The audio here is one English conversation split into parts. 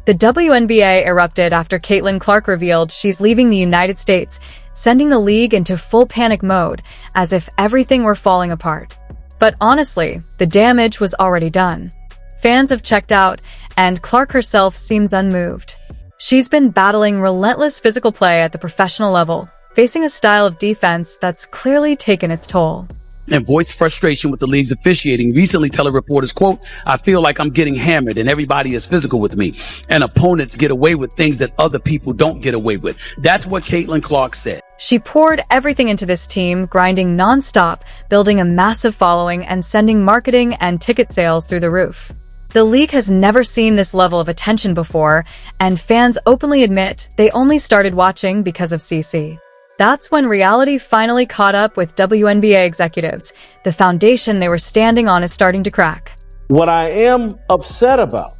The WNBA erupted after Caitlin Clark revealed she's leaving the United States, sending the league into full panic mode, as if everything were falling apart. But honestly, the damage was already done. Fans have checked out, and Clark herself seems unmoved. She's been battling relentless physical play at the professional level, facing a style of defense that's clearly taken its toll. And voiced frustration with the league's officiating, recently telling reporters, quote, "I feel like I'm getting hammered and everybody is physical with me, and opponents get away with things that other people don't get away with." That's what Caitlin Clark said. She poured everything into this team, grinding nonstop, building a massive following, and sending marketing and ticket sales through the roof. The league has never seen this level of attention before, and fans openly admit they only started watching because of CC. That's when reality finally caught up with WNBA executives. The foundation they were standing on is starting to crack. What I am upset about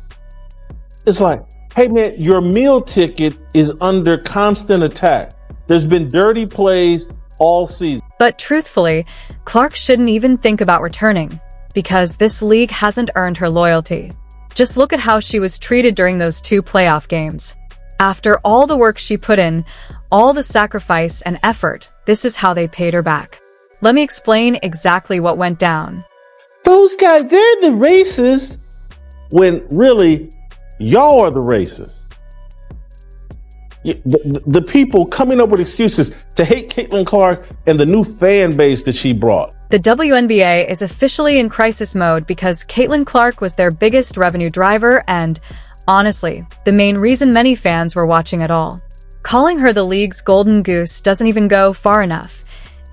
is like, hey man, your meal ticket is under constant attack. There's been dirty plays all season. But truthfully, Clark shouldn't even think about returning, because this league hasn't earned her loyalty. Just look at how she was treated during those 2 playoff games. After all the work she put in, all the sacrifice and effort, this is how they paid her back. Let me explain exactly what went down. Those guys, they're the racists, when really, y'all are the racists. The people coming up with excuses to hate Caitlin Clark and the new fan base that she brought. The WNBA is officially in crisis mode because Caitlin Clark was their biggest revenue driver and, honestly, the main reason many fans were watching at all. Calling her the league's golden goose doesn't even go far enough.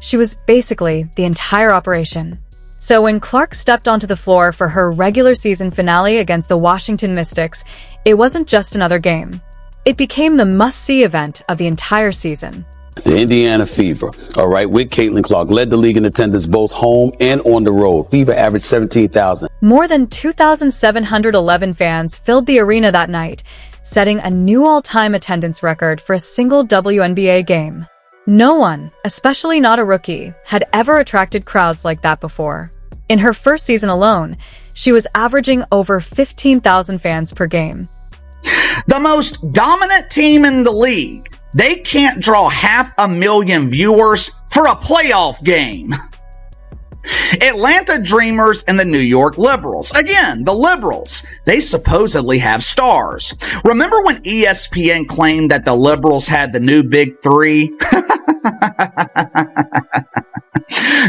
She was basically the entire operation. So when Clark stepped onto the floor for her regular season finale against the Washington Mystics, it wasn't just another game. It became the must-see event of the entire season. The Indiana Fever, all right, with Caitlin Clark, led the league in attendance both home and on the road. Fever averaged 17,000. More than 2,711 fans filled the arena that night, setting a new all-time attendance record for a single WNBA game. No one, especially not a rookie, had ever attracted crowds like that before. In her first season alone, she was averaging over 15,000 fans per game. The most dominant team in the league. They can't draw 500,000 viewers for a playoff game. Atlanta Dreamers and the New York Liberals. Again, the Liberals. They supposedly have stars. Remember when ESPN claimed that the Liberals had the new Big Three?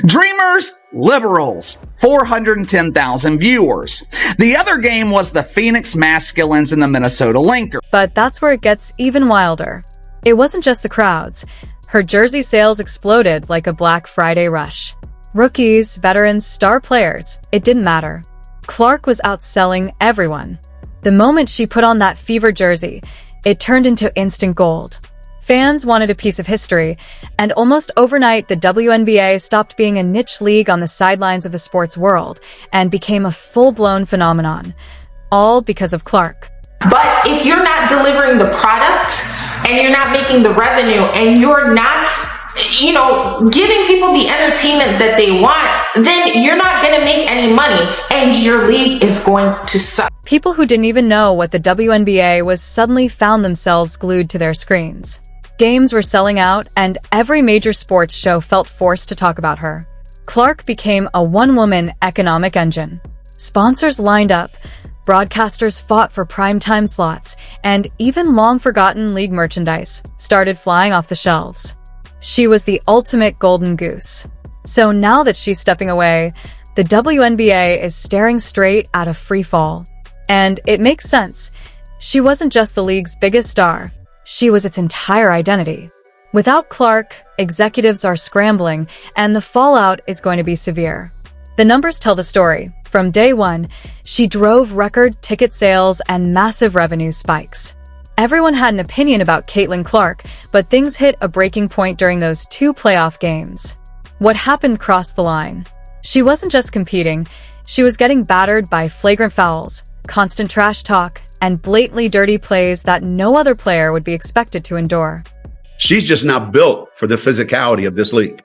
Dreamers, Liberals, 410,000 viewers. The other game was the Phoenix Masculines and the Minnesota Lynx. But that's where it gets even wilder. It wasn't just the crowds. Her jersey sales exploded like a Black Friday rush. Rookies, veterans, star players, it didn't matter. Clark was outselling everyone. The moment she put on that Fever jersey, it turned into instant gold. Fans wanted a piece of history, and almost overnight the WNBA stopped being a niche league on the sidelines of the sports world and became a full-blown phenomenon. All because of Clark. But if you're not delivering the product, and you're not making the revenue, and you're not, giving people the entertainment that they want, then you're not going to make any money, and your league is going to suck. People who didn't even know what the WNBA was suddenly found themselves glued to their screens. Games were selling out, and every major sports show felt forced to talk about her. Clark became a one-woman economic engine. Sponsors lined up, broadcasters fought for primetime slots, and even long-forgotten league merchandise started flying off the shelves. She was the ultimate golden goose. So now that she's stepping away, the WNBA is staring straight at a free fall. And it makes sense. She wasn't just the league's biggest star. She was its entire identity. Without Clark, executives are scrambling, and the fallout is going to be severe. The numbers tell the story. From day one, she drove record ticket sales and massive revenue spikes. Everyone had an opinion about Caitlin Clark, but things hit a breaking point during those 2 playoff games. What happened crossed the line. She wasn't just competing, she was getting battered by flagrant fouls, constant trash talk, and blatantly dirty plays that no other player would be expected to endure. She's just not built for the physicality of this league.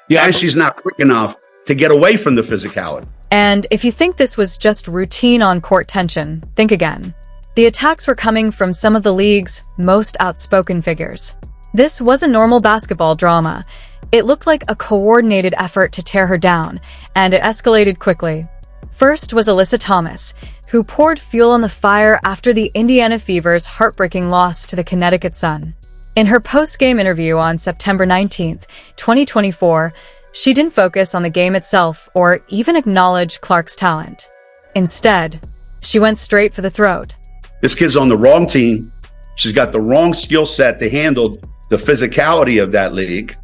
Yeah, and she's not quick enough to get away from the physicality. And if you think this was just routine on-court tension, think again. The attacks were coming from some of the league's most outspoken figures. This wasn't normal basketball drama. It looked like a coordinated effort to tear her down, and it escalated quickly. First was Alyssa Thomas, who poured fuel on the fire after the Indiana Fever's heartbreaking loss to the Connecticut Sun. In her post-game interview on September 19, 2024, she didn't focus on the game itself or even acknowledge Clark's talent. Instead, she went straight for the throat. This kid's on the wrong team. She's got the wrong skill set to handle the physicality of that league.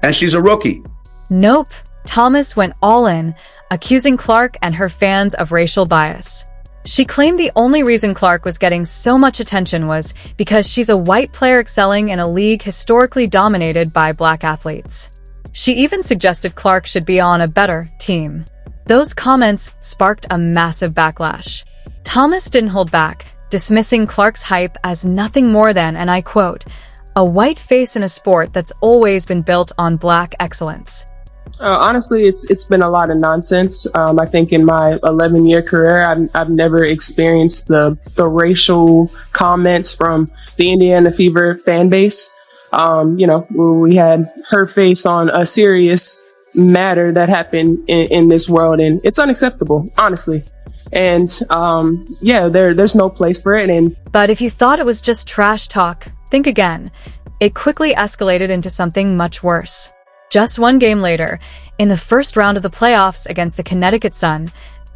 And she's a rookie. Nope. Thomas went all in, accusing Clark and her fans of racial bias. She claimed the only reason Clark was getting so much attention was because she's a white player excelling in a league historically dominated by black athletes. She even suggested Clark should be on a better team. Those comments sparked a massive backlash. Thomas didn't hold back, dismissing Clark's hype as nothing more than, and I quote, "a white face in a sport that's always been built on black excellence." Honestly, it's been a lot of nonsense. I think in my 11-year career, I've never experienced the racial comments from the Indiana Fever fan base. We had her face on a serious matter that happened in this world, and it's unacceptable, honestly. And there's no place for it. But if you thought it was just trash talk, think again. It quickly escalated into something much worse. Just one game later, in the first round of the playoffs against the Connecticut Sun,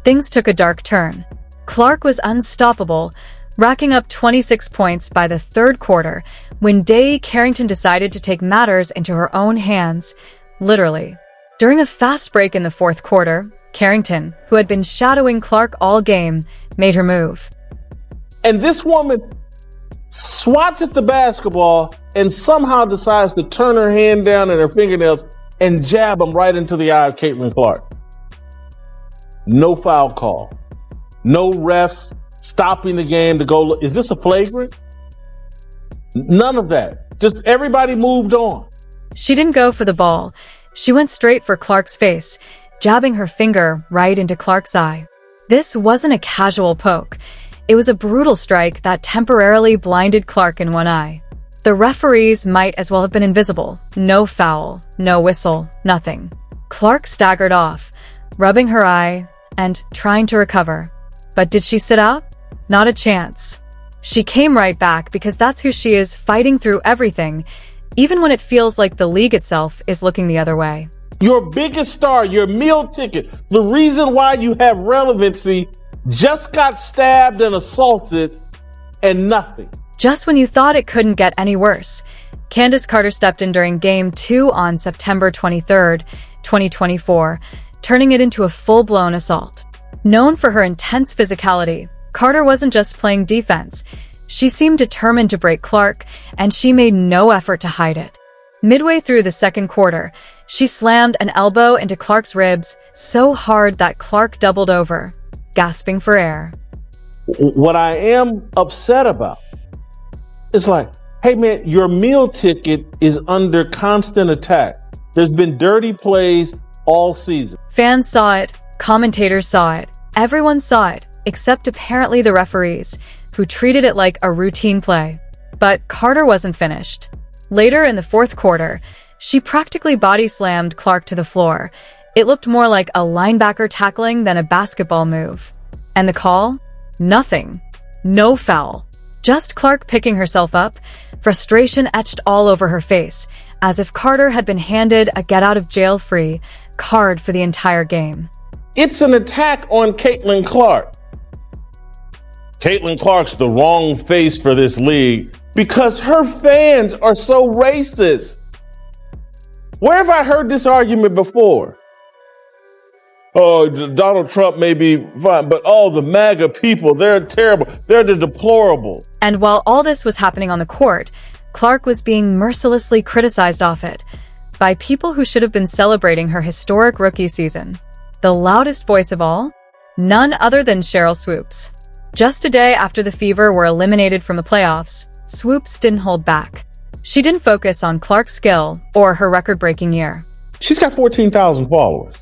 things took a dark turn. Clark was unstoppable, racking up 26 points by the third quarter when Day Carrington decided to take matters into her own hands, literally. During a fast break in the fourth quarter, Carrington, who had been shadowing Clark all game, made her move. And this woman swats at the basketball and somehow decides to turn her hand down and her fingernails and jab them right into the eye of Caitlin Clark. No foul call. No refs stopping the game to go look. Is this a flagrant? None of that. Just everybody moved on. She didn't go for the ball. She went straight for Clark's face, jabbing her finger right into Clark's eye. This wasn't a casual poke. It was a brutal strike that temporarily blinded Clark in one eye. The referees might as well have been invisible. No foul, no whistle, nothing. Clark staggered off, rubbing her eye and trying to recover. But did she sit out? Not a chance. She came right back because that's who she is, fighting through everything, even when it feels like the league itself is looking the other way. Your biggest star, your meal ticket, the reason why you have relevancy, just got stabbed and assaulted and nothing. Just when you thought it couldn't get any worse, Candace Carter stepped in during Game 2 on September 23, 2024, turning it into a full-blown assault. Known for her intense physicality, Carter wasn't just playing defense. She seemed determined to break Clark, and she made no effort to hide it. Midway through the second quarter, she slammed an elbow into Clark's ribs so hard that Clark doubled over, gasping for air. What I am upset about is like, hey man, your meal ticket is under constant attack. There's been dirty plays all season. Fans saw it, commentators saw it, everyone saw it, except apparently the referees, who treated it like a routine play. But Carter wasn't finished. Later in the fourth quarter, she practically body-slammed Clark to the floor. It looked more like a linebacker tackling than a basketball move. And the call? Nothing. No foul. Just Clark picking herself up, frustration etched all over her face, as if Carter had been handed a get-out-of-jail-free card for the entire game. It's an attack on Caitlin Clark. Caitlin Clark's the wrong face for this league because her fans are so racist. Where have I heard this argument before? Oh, Donald Trump may be fine, but all the MAGA people, they're terrible. They're the deplorable. And while all this was happening on the court, Clark was being mercilessly criticized off it by people who should have been celebrating her historic rookie season. The loudest voice of all? None other than Sheryl Swoopes. Just a day after the Fever were eliminated from the playoffs, Swoopes didn't hold back. She didn't focus on Clark's skill or her record-breaking year. She's got 14,000 followers.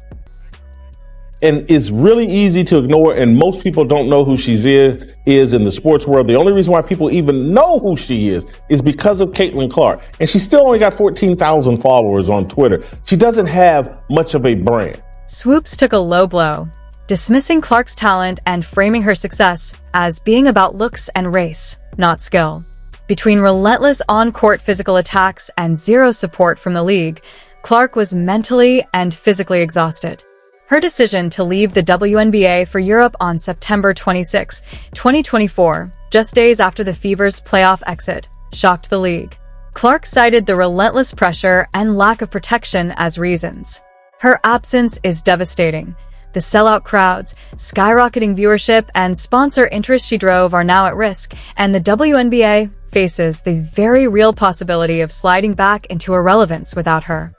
and it's really easy to ignore, and most people don't know who she is in the sports world. The only reason why people even know who she is because of Caitlin Clark, and she still only got 14,000 followers on Twitter. She doesn't have much of a brand. Swoops took a low blow, dismissing Clark's talent and framing her success as being about looks and race, not skill. Between relentless on-court physical attacks and zero support from the league, Clark was mentally and physically exhausted. Her decision to leave the WNBA for Europe on September 26, 2024, just days after the Fever's playoff exit, shocked the league. Clark cited the relentless pressure and lack of protection as reasons. Her absence is devastating. The sellout crowds, skyrocketing viewership, and sponsor interest she drove are now at risk, and the WNBA faces the very real possibility of sliding back into irrelevance without her.